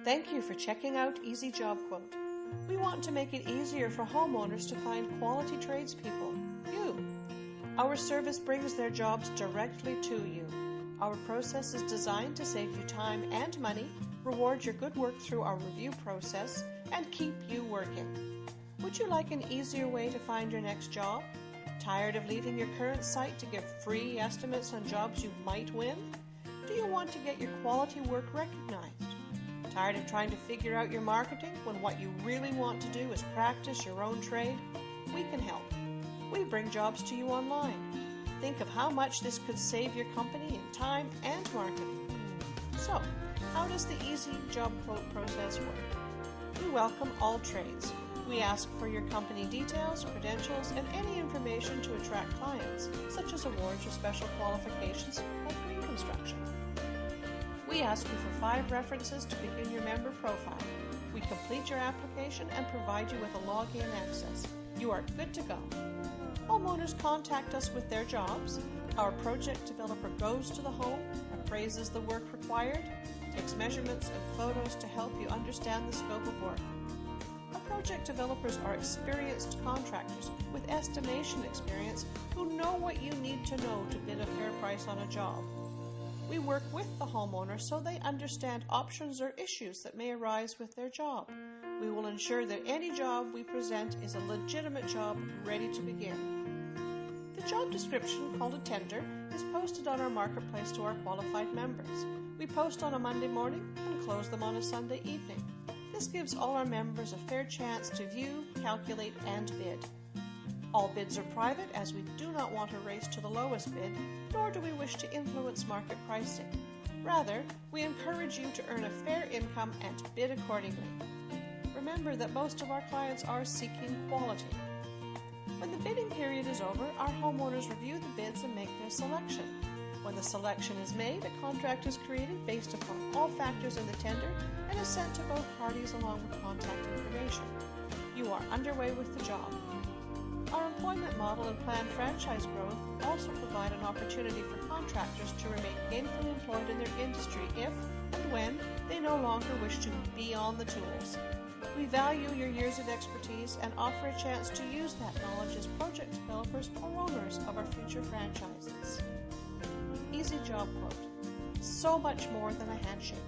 Thank you for checking out Easy Job Quote. We want to make it easier for homeowners to find quality tradespeople, you. Our service brings their jobs directly to you. Our process is designed to save you time and money, reward your good work through our review process, and keep you working. Would you like an easier way to find your next job? Tired of leaving your current site to give free estimates on jobs you might win? Do you want to get your quality work recognized? Tired of trying to figure out your marketing when what you really want to do is practice your own trade? We can help. We bring jobs to you online. Think of how much this could save your company in time and marketing. So, how does the Easy Job Quote process work? We welcome all trades. We ask for your company details, credentials, and any information to attract clients, such as awards or special qualifications like green construction. We ask you for 5 references to begin your member profile. We complete your application and provide you with a login access. You are good to go. Homeowners contact us with their jobs. Our project developer goes to the home, appraises the work required, takes measurements and photos to help you understand the scope of work. Our project developers are experienced contractors with estimation experience who know what you need to know to bid a fair price on a job. We work with the homeowner so they understand options or issues that may arise with their job. We will ensure that any job we present is a legitimate job ready to begin. The job description, called a tender, is posted on our marketplace to our qualified members. We post on a Monday morning and close them on a Sunday evening. This gives all our members a fair chance to view, calculate, and bid. All bids are private, as we do not want a race to the lowest bid, nor do we wish to influence market pricing. Rather, we encourage you to earn a fair income and bid accordingly. Remember that most of our clients are seeking quality. When the bidding period is over, our homeowners review the bids and make their selection. When the selection is made, a contract is created based upon all factors in the tender and is sent to both parties along with contact information. You are underway with the job. Our employment model and planned franchise growth also provide an opportunity for contractors to remain gainfully employed in their industry if and when they no longer wish to be on the tools. We value your years of expertise and offer a chance to use that knowledge as project developers or owners of our future franchises. Easy Job Quote. So much more than a handshake.